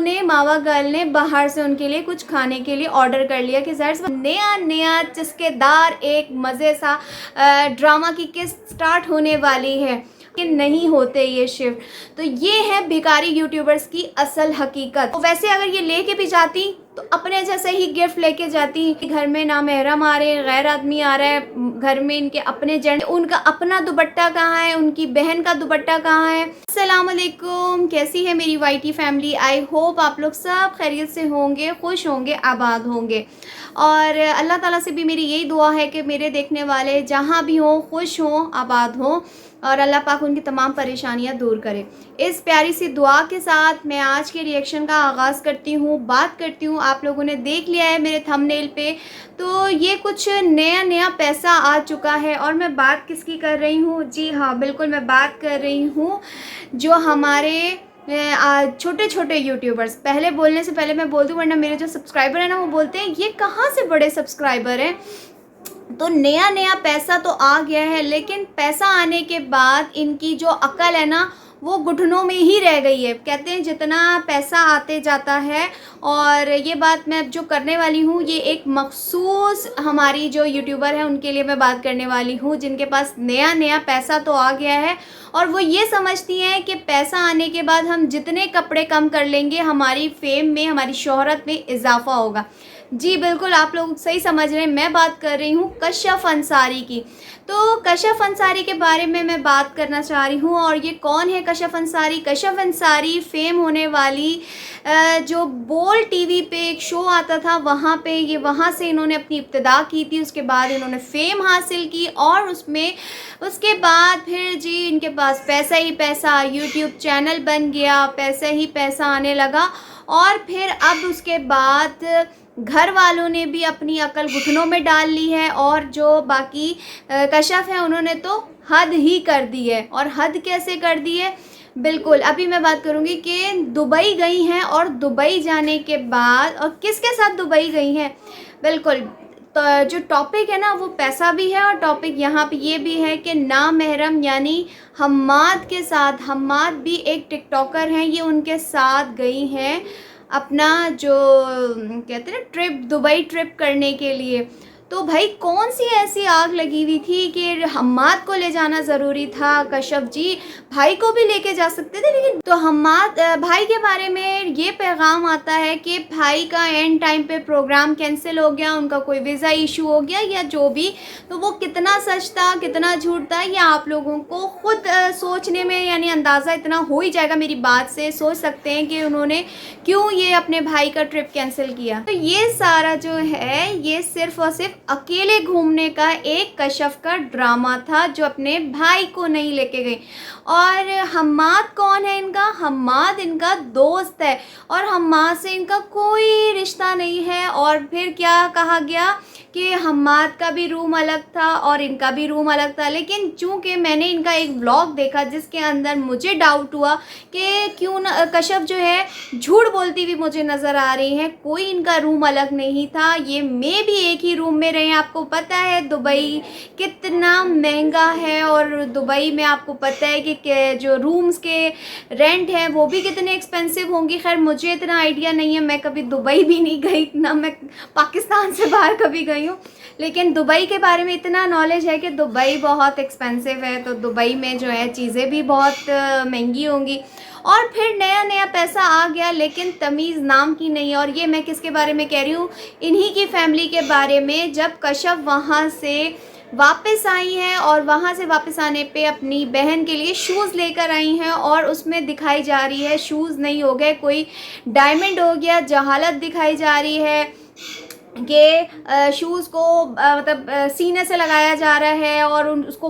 उन्होंने मावा गर्ल ने बाहर से उनके लिए कुछ खाने के लिए ऑर्डर कर लिया कि ज़ाहिर सी नया नया चस्केदार एक मज़े सा ड्रामा की किस्त स्टार्ट होने वाली है कि नहीं होते ये शिफ्ट। तो ये है भिखारी यूट्यूबर्स की असल हकीकत। तो वैसे अगर ये लेके भी जाती तो अपने जैसे ही गिफ्ट लेके जाती। घर में ना महरम आ रहे हैं, गैर आदमी आ रहा है, घर में इनके अपने जेंट, उनका अपना दुपट्टा कहाँ है, उनकी बहन का दुपट्टा कहाँ है। अस्सलाम वालेकुम, कैसी है मेरी वाईटी फैमिली। आई होप आप लोग सब खैरियत से होंगे, खुश होंगे, आबाद होंगे। और अल्लाह ताला से भी मेरी यही दुआ है कि मेरे देखने वाले जहाँ भी हों खुश हों, आबाद हों और अल्लाह पाक उनकी तमाम परेशानियां दूर करे। इस प्यारी सी दुआ के साथ मैं आज के रिएक्शन का आगाज़ करती हूँ, बात करती हूँ। आप लोगों ने देख लिया है मेरे थंबनेल पे, तो ये कुछ नया नया पैसा आ चुका है। और मैं बात किसकी कर रही हूँ? जी हाँ, बिल्कुल मैं बात कर रही हूँ जो हमारे छोटे छोटे यूट्यूबर्स। पहले बोलने से पहले मैं बोल दूँ, वरना मेरे जो सब्सक्राइबर हैं ना वो बोलते हैं ये कहाँ से बड़े सब्सक्राइबर हैं। तो नया नया पैसा तो आ गया है, लेकिन पैसा आने के बाद इनकी जो अकल है ना वो घुटनों में ही रह गई है। कहते हैं जितना पैसा आते जाता है, और ये बात मैं जो करने वाली हूँ ये एक मखसूस हमारी जो यूट्यूबर है उनके लिए मैं बात करने वाली हूँ, जिनके पास नया नया पैसा तो आ गया है और वो ये समझती हैं कि पैसा आने के बाद हम जितने कपड़े कम कर लेंगे हमारी फेम में, हमारी शोहरत में इजाफा होगा। जी बिल्कुल, आप लोग सही समझ रहे हैं। मैं बात कर रही हूँ कशफ अंसारी की। तो कशफ अंसारी के बारे में मैं बात करना चाह रही हूँ। और ये कौन है कशफ अंसारी? कशफ अंसारी फेम होने वाली जो बोल टीवी पे एक शो आता था वहाँ से इन्होंने अपनी इब्तिदा की थी। उसके बाद इन्होंने फेम हासिल की और उसके बाद फिर जी इनके पास पैसा ही पैसा, यूट्यूब चैनल बन गया, पैसा ही पैसा आने लगा। और फिर अब उसके बाद घर वालों ने भी अपनी अकल घुटनों में डाल ली है और जो बाकी कशफ है उन्होंने तो हद ही कर दी है। और हद कैसे कर दी है? बिल्कुल अभी मैं बात करूँगी कि दुबई गई हैं, और दुबई जाने के बाद और किसके साथ दुबई गई हैं। बिल्कुल, तो जो टॉपिक है ना वो पैसा भी है, और टॉपिक यहाँ पे ये भी है कि नामहरम यानी हम्माद के साथ। हम्माद भी एक टिकटॉकर हैं, ये उनके साथ गई हैं अपना जो कहते हैं ना ट्रिप, दुबई ट्रिप करने के लिए। तो भाई कौन सी ऐसी आग लगी हुई थी कि हम्माद को ले जाना ज़रूरी था? कशफ जी भाई को भी लेके जा सकते थे, लेकिन तो हम्माद भाई के बारे में ये पैगाम आता है कि भाई का एंड टाइम पे प्रोग्राम कैंसिल हो गया, उनका कोई वीज़ा इशू हो गया या जो भी। तो वो कितना सच था कितना झूठ था ये आप लोगों को खुद सोचने में यानी अंदाज़ा इतना हो ही जाएगा। मेरी बात से सोच सकते हैं कि उन्होंने क्यों ये अपने भाई का ट्रिप कैंसिल किया। तो ये सारा जो है ये सिर्फ और सिर्फ अकेले घूमने का एक कशफ का ड्रामा था जो अपने भाई को नहीं लेके गई। और हम्माद कौन है इनका? हम्माद इनका दोस्त है और हम्माद से इनका कोई रिश्ता नहीं है। और फिर क्या कहा गया कि हम्माद का भी रूम अलग था और इनका भी रूम अलग था। लेकिन चूंकि मैंने इनका एक व्लॉग देखा जिसके अंदर मुझे डाउट हुआ कि क्यों ना कशफ जो है झूठ बोलती हुई मुझे नज़र आ रही है। कोई इनका रूम अलग नहीं था, ये मैं भी एक ही रूम में रहे। आपको पता है दुबई कितना महंगा है, और दुबई में आपको पता है कि जो रूम्स के रेंट हैं वो भी कितने एक्सपेंसिव होंगी। खैर मुझे इतना आइडिया नहीं है, मैं कभी दुबई भी नहीं गई, ना मैं पाकिस्तान से बाहर कभी गई हूँ, लेकिन दुबई के बारे में इतना नॉलेज है कि दुबई बहुत एक्सपेंसिव है। तो दुबई में जो है चीज़ें भी बहुत महंगी होंगी। और फिर नया नया पैसा आ गया, लेकिन तमीज़ नाम की नहीं है। और ये मैं किसके बारे में कह रही हूँ? इन्हीं की फैमिली के बारे में। जब कशफ वहाँ से वापस आई हैं और वहाँ से वापस आने पे अपनी बहन के लिए शूज़ लेकर आई हैं, और उसमें दिखाई जा रही है शूज़ नहीं हो गए, कोई डायमंड हो गया, जहालत दिखाई जा रही है कि शूज़ को मतलब सीने से लगाया जा रहा है और उसको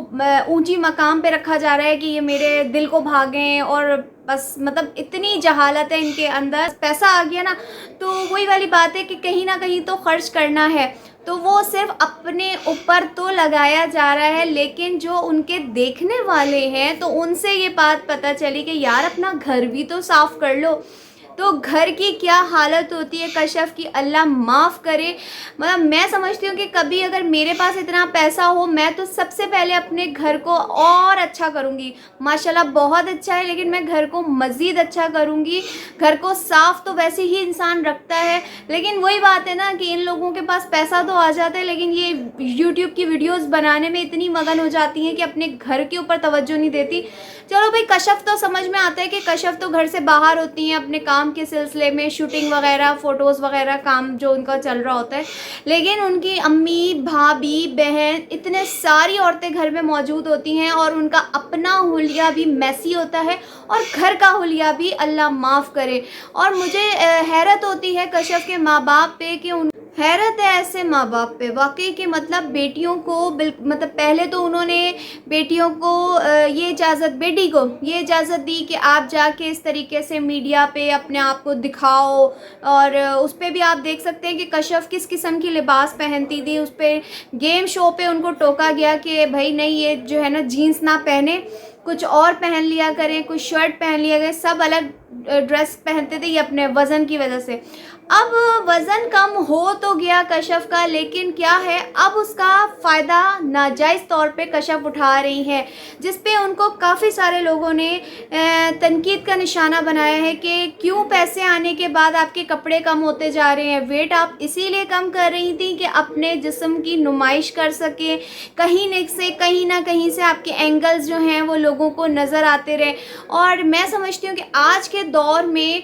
ऊंची मकाम पे रखा जा रहा है कि ये मेरे दिल को भागें। और बस मतलब इतनी जहालत है इनके अंदर। पैसा आ गया ना तो वही वाली बात है कि कहीं ना कहीं तो खर्च करना है, तो वो सिर्फ अपने ऊपर तो लगाया जा रहा है, लेकिन जो उनके देखने वाले हैं तो उनसे ये बात पता चली कि यार अपना घर भी तो साफ़ कर लो। तो घर की क्या हालत होती है कशफ की, अल्लाह माफ़ करे। मतलब मैं समझती हूँ कि कभी अगर मेरे पास इतना पैसा हो, मैं तो सबसे पहले अपने घर को और अच्छा करूँगी। माशाल्लाह बहुत अच्छा है, लेकिन मैं घर को मज़ीद अच्छा करूँगी। घर को साफ़ तो वैसे ही इंसान रखता है, लेकिन वही बात है ना कि इन लोगों के पास पैसा तो आ जाता है, लेकिन ये यूट्यूब की वीडियोस बनाने में इतनी मगन हो जाती हैं कि अपने घर के ऊपर तवज्जो नहीं देती। चलो भाई, कशफ तो समझ में आता है कि कशफ तो घर से बाहर होती हैं अपने काम के सिलसिले में, शूटिंग वगैरह, फ़ोटोज़ वगैरह, काम जो उनका चल रहा होता है। लेकिन उनकी अम्मी, भाभी, बहन, इतने सारी औरतें घर में मौजूद होती हैं और उनका अपना हुलिया भी मैसी होता है और घर का हुलिया भी, अल्लाह माफ़ करे। और मुझे हैरत होती है कशफ के माँ बाप पे कि उन हैरत है ऐसे माँ बाप पे वाकई कि मतलब बेटियों को मतलब पहले तो उन्होंने बेटियों को ये इजाज़त, बेटी को ये इजाज़त दी कि आप जाके इस तरीके से मीडिया पे अपने आप को दिखाओ। और उस पर भी आप देख सकते हैं कि कशफ किस किस्म की लिबास पहनती थी। उस पर गेम शो पे उनको टोका गया कि भाई नहीं, ये जो है ना जीन्स ना पहने, कुछ और पहन लिया करें, कुछ शर्ट पहन लिया करें। सब अलग ड्रेस पहनते थे ये अपने वज़न की वजह से। अब वज़न कम हो तो गया कशफ का, लेकिन क्या है, अब उसका फ़ायदा नाजायज़ तौर पे कशफ उठा रही है, जिस पे उनको काफ़ी सारे लोगों ने तनकीद का निशाना बनाया है कि क्यों पैसे आने के बाद आपके कपड़े कम होते जा रहे हैं। वेट आप इसीलिए कम कर रही थी कि अपने जिस्म की नुमाइश कर सके, कहीं ना कहीं से आपके एंगल्स जो हैं वो लोगों को नज़र आते रहे। और मैं समझती हूँ कि आज के दौर में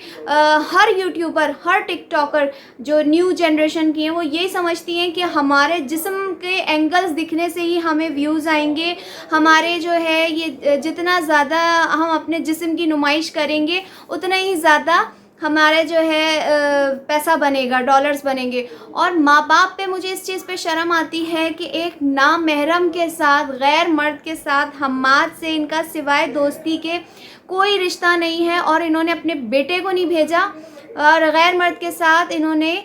हर यूट्यूबर, हर टिकटॉकर जो न्यू जनरेशन की हैं, वो यही समझती हैं कि हमारे जिस्म के एंगल्स दिखने से ही हमें व्यूज़ आएंगे। हमारे जो है ये जितना ज़्यादा हम अपने जिस्म की नुमाइश करेंगे, उतना ही ज़्यादा हमारे जो है पैसा बनेगा, डॉलर्स बनेंगे। और माँ बाप पे मुझे इस चीज़ पे शर्म आती है कि एक नामहरम के साथ, गैर मर्द के साथ, हम्माद से इनका सिवाय दोस्ती के कोई रिश्ता नहीं है और इन्होंने अपने बेटे को नहीं भेजा और गैर मर्द के साथ इन्होंने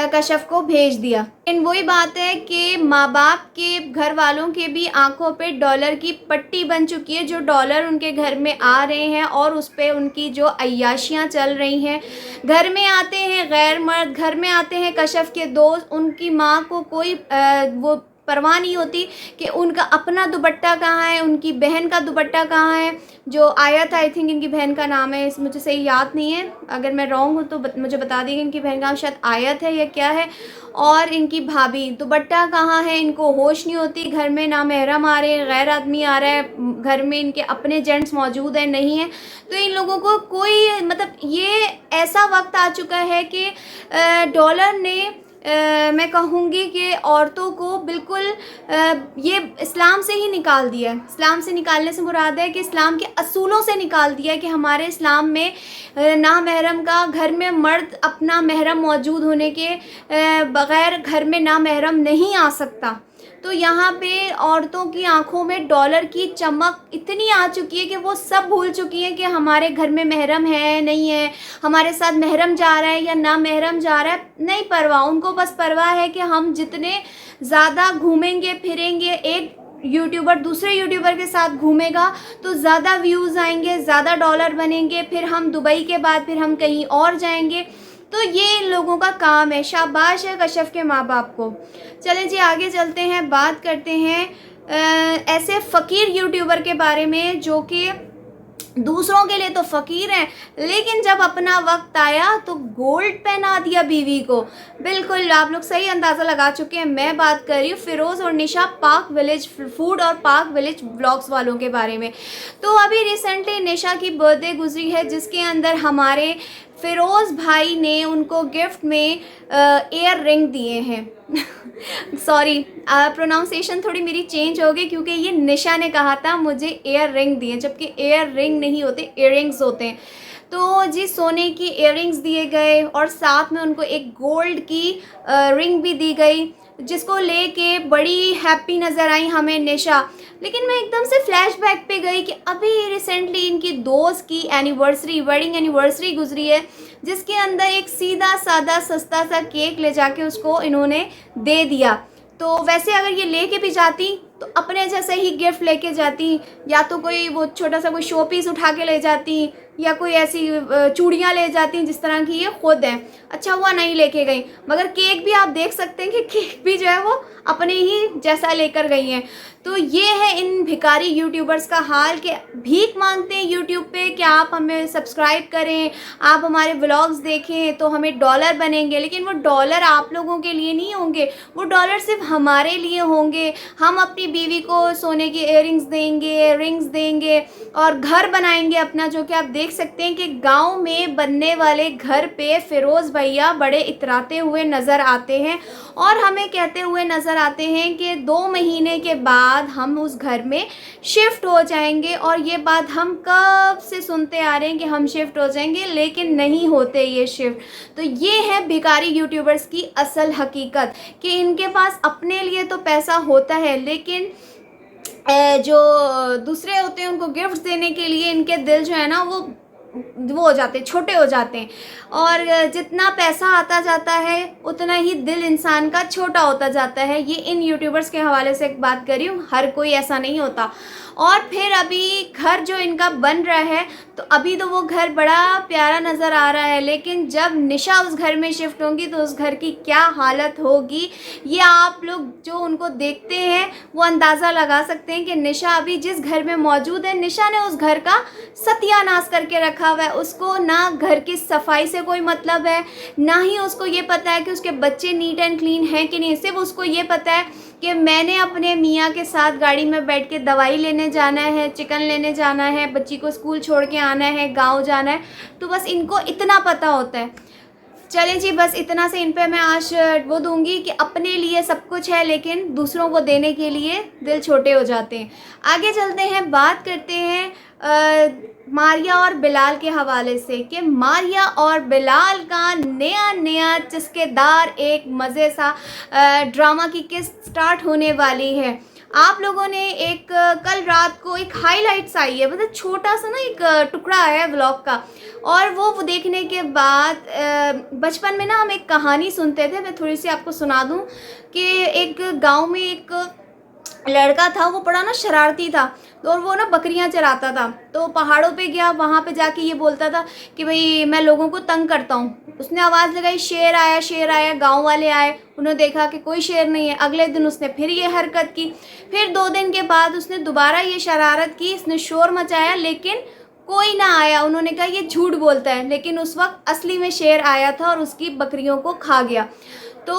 कशफ को भेज दिया। लेकिन वही बात है कि माँ बाप के घर वालों के भी आंखों पे डॉलर की पट्टी बन चुकी है, जो डॉलर उनके घर में आ रहे हैं और उस पे उनकी जो अय्याशियाँ चल रही हैं। घर में आते हैं गैर मर्द, घर में आते हैं कशफ के दोस्त, उनकी माँ को कोई वो परवाह नहीं होती कि उनका अपना दुपट्टा कहाँ है, उनकी बहन का दुपट्टा कहाँ है। जो आयत, आई थिंक इनकी बहन का नाम है, मुझे सही याद नहीं है, अगर मैं रॉन्ग हूँ तो मुझे बता दीजिए। इनकी बहन का नाम शायद आयत है या क्या है। और इनकी भाभी, दुपट्टा कहाँ है, इनको होश नहीं होती। घर में नामहरम आ रहे हैं, गैर आदमी आ रहा है, घर में इनके अपने जेंट्स मौजूद हैं, नहीं है। तो इन लोगों को कोई मतलब, ये ऐसा वक्त आ चुका है कि डॉलर ने मैं कहूँगी कि औरतों को बिल्कुल ये इस्लाम से ही निकाल दिया है। इस्लाम से निकालने से मुराद है कि इस्लाम के असूलों से निकाल दिया है कि हमारे इस्लाम में नामहरम का, घर में मर्द अपना महरम मौजूद होने के बग़ैर घर में नामहरम नहीं आ सकता। तो यहाँ पे औरतों की आंखों में डॉलर की चमक इतनी आ चुकी है कि वो सब भूल चुकी हैं कि हमारे घर में महरम है नहीं है, हमारे साथ महरम जा रहा है या ना महरम जा रहा है, नहीं परवाह। उनको बस परवाह है कि हम जितने ज़्यादा घूमेंगे फिरेंगे, एक यूट्यूबर दूसरे यूट्यूबर के साथ घूमेगा तो ज़्यादा व्यूज़ आएंगे, ज़्यादा डॉलर बनेंगे, फिर हम दुबई के बाद फिर हम कहीं और जाएंगे। तो ये इन लोगों का काम है। शाबाश है कशफ के माँ बाप को। चलें जी, आगे चलते हैं, बात करते हैं ऐसे फ़कीर यूट्यूबर के बारे में जो कि दूसरों के लिए तो फ़कीर हैं, लेकिन जब अपना वक्त आया तो गोल्ड पहना दिया बीवी को। बिल्कुल आप लोग सही अंदाज़ा लगा चुके हैं, मैं बात कर रही हूँ फ़िरोज़ और निशा पाक विलेज फूड और पाक विलेज ब्लॉग्स वालों के बारे में। तो अभी रिसेंटली निशा की बर्थडे गुजरी है, जिसके अंदर हमारे फ़िरोज़ भाई ने उनको गिफ्ट में एयर रिंग दिए हैं। सॉरी, प्रोनाउंसिएशन थोड़ी मेरी चेंज हो गई क्योंकि ये निशा ने कहा था मुझे एयर रिंग दिए, जबकि एयर रिंग नहीं होते, इयररिंग्स होते हैं। तो जी सोने की इयररिंग्स दिए गए और साथ में उनको एक गोल्ड की रिंग भी दी गई, जिसको लेके बड़ी हैप्पी नज़र आई हमें निशा। लेकिन मैं एकदम से फ्लैशबैक पे गई कि अभी रिसेंटली इनकी दोस्त की एनिवर्सरी, वेडिंग एनिवर्सरी गुजरी है, जिसके अंदर एक सीधा सादा सस्ता सा केक ले जाके उसको इन्होंने दे दिया। तो वैसे अगर ये लेके भी जाती तो अपने जैसे ही गिफ्ट लेके जाती, या तो कोई वो छोटा सा कोई शो पीस उठा के ले जाती, या कोई ऐसी चूड़ियाँ ले जाती हैं जिस तरह की ये खुद हैं। अच्छा हुआ नहीं लेके गई, मगर केक भी आप देख सकते हैं कि केक भी जो है वो अपने ही जैसा लेकर गई हैं। तो ये है इन भिखारी यूट्यूबर्स का हाल कि भीख मांगते हैं यूट्यूब पे कि आप हमें सब्सक्राइब करें, आप हमारे व्लॉग्स देखें तो हमें डॉलर बनेंगे। लेकिन वो डॉलर आप लोगों के लिए नहीं होंगे, वो डॉलर सिर्फ हमारे लिए होंगे। हम अपनी बीवी को सोने की इयररिंग्स देंगे, रिंग्स देंगे और घर बनाएंगे अपना, जो कि आप देख सकते हैं कि गाँव में बनने वाले घर पे फ़िरोज़ भैया बड़े इतराते हुए नज़र आते हैं और हमें कहते हुए नज़र आते हैं कि 2 महीने के बाद हम उस घर में शिफ्ट हो जाएंगे। और ये बात हम कब से सुनते आ रहे हैं कि हम शिफ्ट हो जाएंगे, लेकिन नहीं होते ये शिफ्ट। तो ये है भिखारी यूट्यूबर्स की असल हकीकत कि इनके पास अपने लिए तो पैसा होता है, लेकिन जो दूसरे होते हैं उनको गिफ्ट्स देने के लिए इनके दिल जो है ना वो हो जाते हैं, छोटे हो जाते हैं। और जितना पैसा आता जाता है उतना ही दिल इंसान का छोटा होता जाता है। ये इन यूट्यूबर्स के हवाले से एक बात कर रही हूँ, हर कोई ऐसा नहीं होता। और फिर अभी घर जो इनका बन रहा है, तो अभी तो वो घर बड़ा प्यारा नज़र आ रहा है, लेकिन जब निशा उस घर में शिफ्ट होंगी तो उस घर की क्या हालत होगी, ये आप लोग जो उनको देखते हैं वो अंदाज़ा लगा सकते हैं कि निशा अभी जिस घर में मौजूद है, निशा ने उस घर का सत्यानाश करके रखा हुआ है। उसको ना घर की सफाई से कोई मतलब है, ना ही उसको ये पता है कि उसके बच्चे नीट एंड क्लीन हैं कि नहीं। सिर्फ उसको ये पता है कि मैंने अपने मियाँ के साथ गाड़ी में बैठ के दवाई लेने जाना है, चिकन लेने जाना है, बच्ची को स्कूल छोड़ के आना है, गांव जाना है। तो बस इनको इतना पता होता है। चलें जी, बस इतना से इन पे मैं आज वो दूंगी कि अपने लिए सब कुछ है, लेकिन दूसरों को देने के लिए दिल छोटे हो जाते हैं। आगे चलते हैं, बात करते हैं मारिया और बिलाल के हवाले से कि मारिया और बिलाल का नया चस्केदार एक मज़े सा ड्रामा की किस्त स्टार्ट होने वाली है। आप लोगों ने एक कल रात को एक हाइलाइट्स आई है, मतलब छोटा सा ना एक टुकड़ा आया है व्लॉग का, और वो देखने के बाद बचपन में ना हम एक कहानी सुनते थे, मैं थोड़ी सी आपको सुना दूं कि एक गांव में एक लड़का था, वो बड़ा ना शरारती था, और वो ना बकरियां चराता था। तो पहाड़ों पे गया, वहाँ पे जाके ये बोलता था कि भाई मैं लोगों को तंग करता हूँ। उसने आवाज़ लगाई, शेर आया शेर आया। गांव वाले आए, उन्होंने देखा कि कोई शेर नहीं है। अगले दिन उसने फिर ये हरकत की, फिर 2 दिन के बाद उसने दोबारा ये शरारत की, इसने शोर मचाया, लेकिन कोई ना आया। उन्होंने कहा ये झूठ बोलता है, लेकिन उस वक्त असली में शेर आया था और उसकी बकरियों को खा गया। तो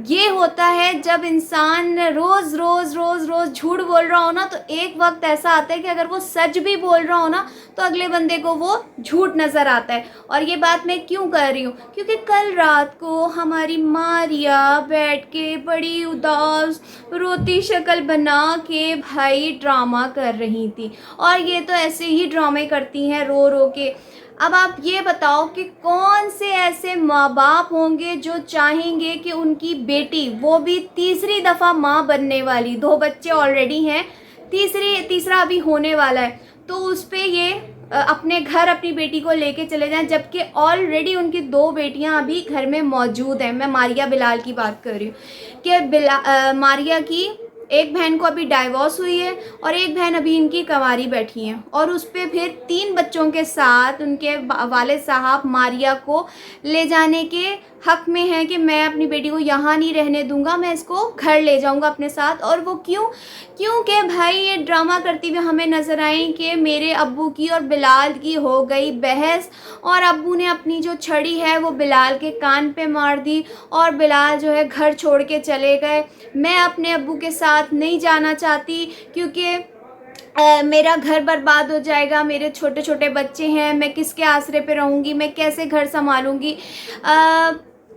ये होता है जब इंसान रोज़ रोज़ रोज़ रोज़ झूठ बोल रहा हो ना, तो एक वक्त ऐसा आता है कि अगर वो सच भी बोल रहा हो ना, तो अगले बंदे को वो झूठ नज़र आता है। और ये बात मैं क्यों कर रही हूँ, क्योंकि कल रात को हमारी मारिया बैठ के बड़ी उदास रोती शक्ल बना के भाई ड्रामा कर रही थी। और ये तो ऐसे ही ड्रामे करती हैं रो रो के। अब आप ये बताओ कि कौन से ऐसे माँ बाप होंगे जो चाहेंगे कि उनकी बेटी, वो भी तीसरी दफ़ा माँ बनने वाली, 2 बच्चे ऑलरेडी हैं, तीसरा अभी होने वाला है, तो उस पर ये अपने घर अपनी बेटी को लेके चले जाएं, जबकि ऑलरेडी उनकी 2 बेटियां अभी घर में मौजूद हैं। मैं मारिया बिलाल की बात कर रही हूँ कि मारिया की एक बहन को अभी डाइवोर्स हुई है और एक बहन अभी इनकी कंवारी बैठी हैं, और उस पर फिर 3 बच्चों के साथ उनके वालिद साहब मारिया को ले जाने के हक़ में हैं कि मैं अपनी बेटी को यहाँ नहीं रहने दूंगा, मैं इसको घर ले जाऊंगा अपने साथ। और वो क्योंकि भाई ये ड्रामा करती हुए हमें नज़र आई कि मेरे अब्बू की और बिलाल की हो गई बहस, और अब्बू ने अपनी जो छड़ी है वो बिलाल के कान पे मार दी और बिलाल जो है घर छोड़ के चले गए। मैं अपने अब्बू के साथ नहीं जाना चाहती क्योंकि मेरा घर बर्बाद हो जाएगा, मेरे छोटे छोटे बच्चे हैं, मैं किसके आसरे पे रहूँगी, मैं कैसे घर संभालूँगी।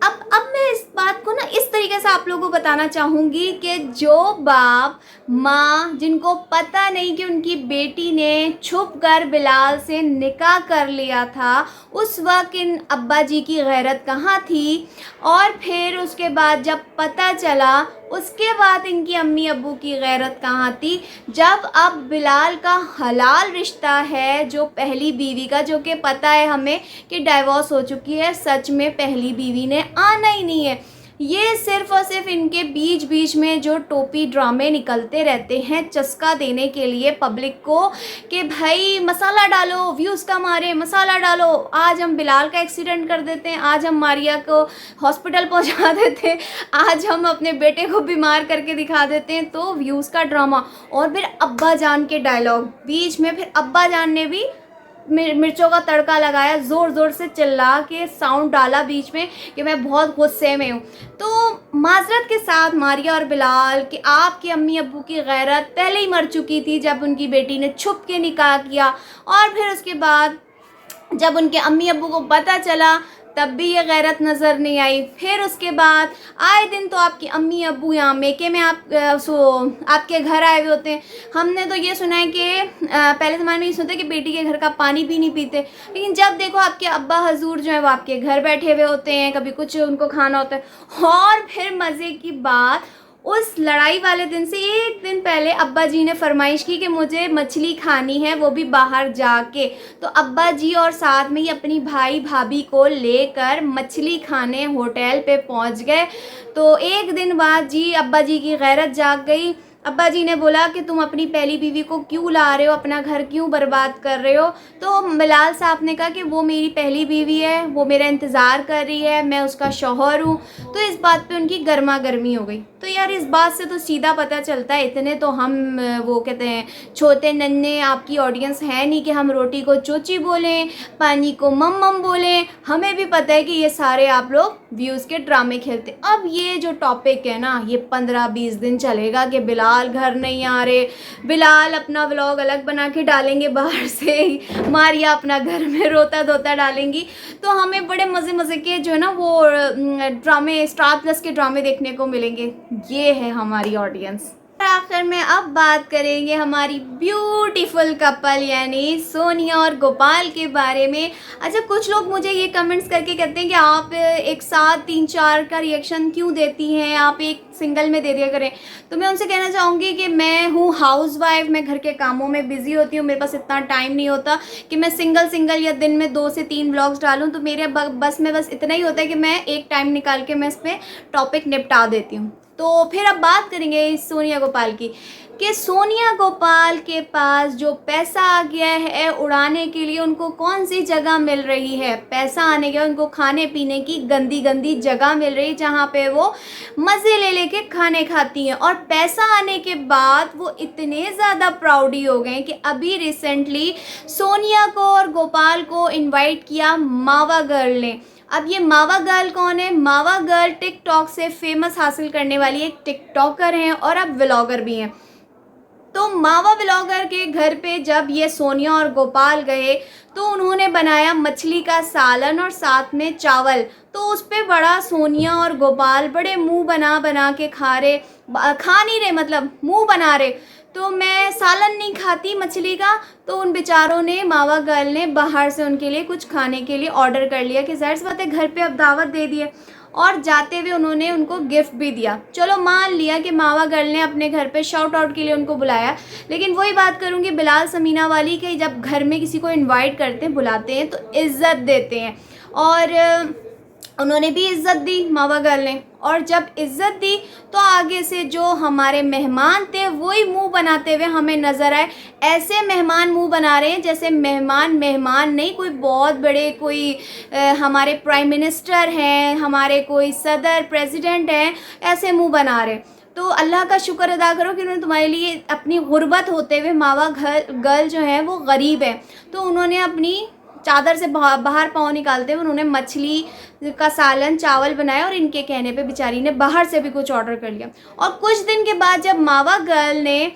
अब मैं इस बात को ना इस तरीके से आप लोगों को बताना चाहूँगी कि जो बाप माँ जिनको पता नहीं कि उनकी बेटी ने छुप कर बिलाल से निकाह कर लिया था, उस वक्त इन अब्बा जी की गैरत कहाँ थी, और फिर उसके बाद जब पता चला उसके बाद इनकी अम्मी अब्बू की गैरत कहाँ थी, जब अब बिलाल का हलाल रिश्ता है जो पहली बीवी का, जो कि पता है हमें कि डाइवोर्स हो चुकी है, सच में पहली बीवी ने आना ही नहीं है, ये सिर्फ़ और सिर्फ इनके बीच बीच में जो टोपी ड्रामे निकलते रहते हैं चस्का देने के लिए पब्लिक को कि भाई मसाला डालो, व्यूज़ कम आ रहे हैं, मसाला डालो। आज हम बिलाल का एक्सीडेंट कर देते हैं, आज हम मारिया को हॉस्पिटल पहुंचा देते हैं, आज हम अपने बेटे को बीमार करके दिखा देते हैं, तो व्यूज़ का ड्रामा। और फिर अब्बा जान के डायलॉग बीच में, फिर अब्बा जान ने भी मिर्चों का तड़का लगाया, ज़ोर ज़ोर से चिल्ला के साउंड डाला बीच में कि मैं बहुत गुस्से में हूँ। तो माजरत के साथ मारिया और बिलाल कि आपके अम्मी अब्बू की गैरत पहले ही मर चुकी थी जब उनकी बेटी ने छुप के निकाह किया, और फिर उसके बाद जब उनके अम्मी अब्बू को पता चला तब भी ये गैरत नज़र नहीं आई। फिर उसके बाद आए दिन तो आपकी अम्मी अब्बू यहाँ मेके में आपके घर आए हुए होते हैं। हमने तो ये सुना है कि पहले ज़माने में ये सुनते कि बेटी के घर का पानी भी नहीं पीते, लेकिन जब देखो आपके अब्बा हजूर जो है वो आपके घर बैठे हुए होते हैं, कभी कुछ उनको खाना होता है। और फिर मज़े की बात, उस लड़ाई वाले दिन से एक दिन पहले अब्बा जी ने फरमाइश की कि मुझे मछली खानी है, वो भी बाहर जाके। तो अब्बा जी और साथ में ही अपनी भाई भाभी को लेकर मछली खाने होटल पे पहुंच गए। तो एक दिन बाद जी अब्बा जी की गैरत जाग गई। अब्बा जी ने बोला कि तुम अपनी पहली बीवी को क्यों ला रहे हो, अपना घर क्यों बर्बाद कर रहे हो। तो बिलाल साहब ने कहा कि वो मेरी पहली बीवी है, वो मेरा इंतज़ार कर रही है, मैं उसका शौहर हूँ। तो इस बात पे उनकी गर्मा गर्मी हो गई। तो यार इस बात से तो सीधा पता चलता है, इतने तो हम वो कहते हैं छोटे नन्हे आपकी ऑडियंस है नहीं कि हम रोटी को चोची बोलें, पानी को मम मम बोलें। हमें भी पता है कि ये सारे आप लोग व्यूज़ के ड्रामे खेलते। अब ये जो टॉपिक है ना, ये 15-20 दिन चलेगा कि बिलाल घर नहीं आ रहे, बिलाल अपना व्लॉग अलग बना के डालेंगे बाहर से ही, मारिया अपना घर में रोता धोता डालेंगी। तो हमें बड़े मज़े मज़े के जो है ना वो ड्रामे, स्टार प्लस के ड्रामे देखने को मिलेंगे। ये है हमारी ऑडियंस। आखिर में अब बात करेंगे हमारी ब्यूटीफुल कपल यानी सोनिया और गोपाल के बारे में। अच्छा, कुछ लोग मुझे ये कमेंट्स करके कहते हैं कि आप एक साथ 3-4 का रिएक्शन क्यों देती हैं, आप एक सिंगल में दे दिया करें। तो मैं उनसे कहना चाहूँगी कि मैं हूँ हाउसवाइफ, मैं घर के कामों में बिज़ी होती हूँ, मेरे पास इतना टाइम नहीं होता कि मैं सिंगल या दिन में 2 से 3 व्लॉग्स डालूँ। तो मेरे बस इतना ही होता है कि मैं एक टाइम निकाल के मैं इस पर टॉपिक निपटा देती हूँ। तो फिर अब बात करेंगे सोनिया गोपाल की कि सोनिया गोपाल के पास जो पैसा आ गया है उड़ाने के लिए, उनको कौन सी जगह मिल रही है। पैसा आने के बाद उनको खाने पीने की गंदी गंदी जगह मिल रही है जहाँ पे वो मज़े ले लेके खाने खाती हैं। और पैसा आने के बाद वो इतने ज़्यादा प्राउडी हो गए कि अभी रिसेंटली सोनिया को और गोपाल को इन्वाइट किया मावा गर्ल ने। अब ये मावा गर्ल कौन है? मावा गर्ल टिकटॉक से फेमस हासिल करने वाली एक टिकटॉकर हैं और अब व्लॉगर भी हैं। तो मावा व्लॉगर के घर पे जब ये सोनिया और गोपाल गए तो उन्होंने बनाया मछली का सालन और साथ में चावल। तो उस पे बड़ा सोनिया और गोपाल बड़े मुंह बना बना के खा नहीं रहे, मतलब मुंह बना रहे। तो मैं सालन नहीं खाती मछली का। तो उन बेचारों ने, मावा गर्ल ने बाहर से उनके लिए कुछ खाने के लिए ऑर्डर कर लिया कि ज़ाहिर सी बात है घर पे अब दावत दे दी है, और जाते हुए उन्होंने उनको गिफ्ट भी दिया। चलो मान लिया कि मावा गर्ल ने अपने घर पे शाउट आउट के लिए उनको बुलाया, लेकिन वही बात करूँगी बिलाल समीना वाली कि जब घर में किसी को इन्वाइट करते हैं, बुलाते हैं तो इज़्ज़त देते हैं। और उन्होंने भी इज़्ज़त दी मावा गर्ल ने, और जब इज़्ज़त दी तो आगे से जो हमारे मेहमान थे वही मुंह बनाते हुए हमें नज़र आए। ऐसे मेहमान मुंह बना रहे हैं जैसे मेहमान नहीं, कोई बहुत बड़े कोई हमारे प्राइम मिनिस्टर हैं, हमारे कोई सदर प्रेसिडेंट हैं, ऐसे मुंह बना रहे। तो अल्लाह का शुक्र अदा करो कि उन्होंने तुम्हारे लिए अपनी गुर्बत होते हुए, मावा गर्ल जो है वो गरीब है, तो उन्होंने अपनी चादर से बाहर पाँव निकालते हुए उन्होंने मछली का सालन चावल बनाया, और इनके कहने पे बेचारी ने बाहर से भी कुछ ऑर्डर कर लिया। और कुछ दिन के बाद जब मावा गर्ल ने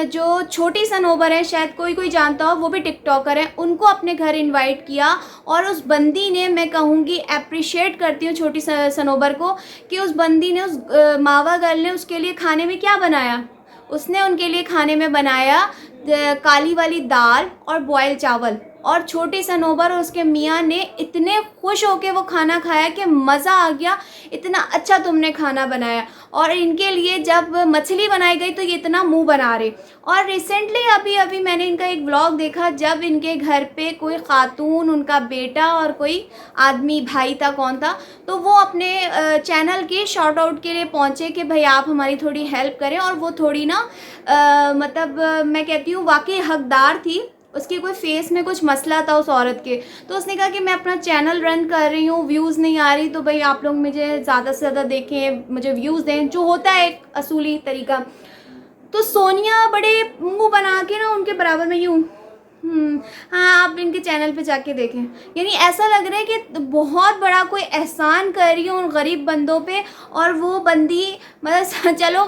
जो छोटी सनोबर है, शायद कोई जानता हो, वो भी टिकटॉकर है, उनको अपने घर इनवाइट किया। और उस बंदी ने, मैं कहूँगी अप्रिशिएट करती हूँ छोटी सनोबर को, कि उस बंदी ने, उस मावा गर्ल ने उसके लिए खाने में क्या बनाया। उसने उनके लिए खाने में बनाया काली वाली दाल और बॉयल चावल। और छोटी सनोबर और उसके मियाँ ने इतने खुश होके वो खाना खाया कि मज़ा आ गया, इतना अच्छा तुमने खाना बनाया। और इनके लिए जब मछली बनाई गई तो ये इतना मुंह बना रहे। और रिसेंटली अभी अभी मैंने इनका एक व्लॉग देखा, जब इनके घर पे कोई खातून, उनका बेटा और कोई आदमी, भाई था कौन था, तो वो अपने चैनल के शॉर्ट आउट के लिए पहुँचे कि भाई आप हमारी थोड़ी हेल्प करें। और वो थोड़ी ना मतलब मैं कहती हूँ वाकई हकदार थी। उसकी कोई फेस में कुछ मसला था उस औरत के, तो उसने कहा कि मैं अपना चैनल रन कर रही हूँ, व्यूज़ नहीं आ रही, तो भाई आप लोग मुझे ज़्यादा से ज़्यादा देखें, मुझे व्यूज़ दें, जो होता है एक असूली तरीका। तो सोनिया बड़े मुंह बना के ना उनके बराबर में यूँ हाँ, आप इनके चैनल पे जाके देखें। यानी ऐसा लग रहा है कि बहुत बड़ा कोई एहसान कर रही हूँ उन गरीब बंदों पे, और वो बंदी मतलब चलो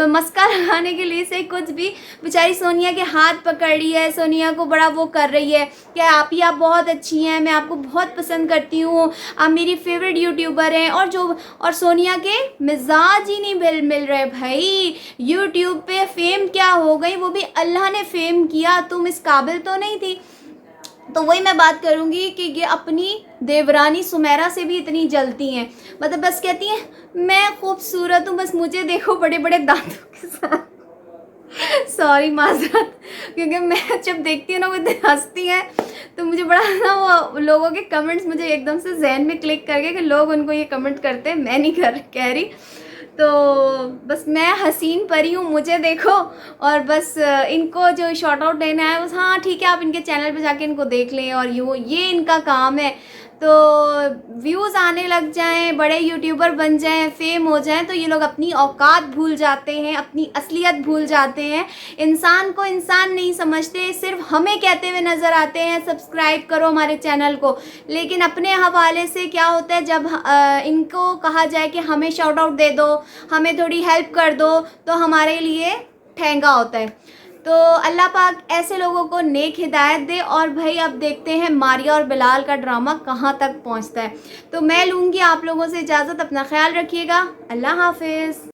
मस्का लगाने के लिए से कुछ भी बेचारी सोनिया के हाथ पकड़ रही है, सोनिया को बड़ा वो कर रही है कि आप बहुत अच्छी हैं, मैं आपको बहुत पसंद करती हूँ, आप मेरी फेवरेट यूट्यूबर हैं। और सोनिया के मिजाज ही नहीं मिल रहे भाई। यूट्यूब पे फेम क्या हो गई, वो भी अल्लाह ने फेम किया, तुम इस काबिल तो नहीं थी। तो वही मैं बात करूँगी कि ये अपनी देवरानी सुमेरा से भी इतनी जलती हैं, मतलब बस कहती हैं मैं खूबसूरत हूँ, बस मुझे देखो बड़े बड़े दांतों के साथ। सॉरी माजरत, क्योंकि मैं जब देखती हूँ ना वो इतनी हंसती हैं, तो मुझे बड़ा ना वो लोगों के कमेंट्स मुझे एकदम से जहन में क्लिक कर गए कि लोग उनको ये कमेंट करते हैं, मैं नहीं कह रही। तो बस मैं हसीन परी हूँ, मुझे देखो। और बस इनको जो शॉर्ट आउट देना है बस, हाँ ठीक है आप इनके चैनल पे जाके इनको देख लें, और ये इनका काम है। तो व्यूज़ आने लग जाएं, बड़े यूट्यूबर बन जाएं, फेम हो जाएं, तो ये लोग अपनी औकात भूल जाते हैं, अपनी असलियत भूल जाते हैं, इंसान को इंसान नहीं समझते, सिर्फ हमें कहते हुए नज़र आते हैं सब्सक्राइब करो हमारे चैनल को। लेकिन अपने हवाले से क्या होता है, जब इनको कहा जाए कि हमें शाउट आउट दे दो, हमें थोड़ी हेल्प कर दो, तो हमारे लिए ठेंगा होता है। तो अल्लाह पाक ऐसे लोगों को नेक हिदायत दे। और भाई अब देखते हैं मारिया और बिलाल का ड्रामा कहाँ तक पहुँचता है। तो मैं लूँगी आप लोगों से इजाज़त, अपना ख्याल रखिएगा, अल्लाह हाफिज़।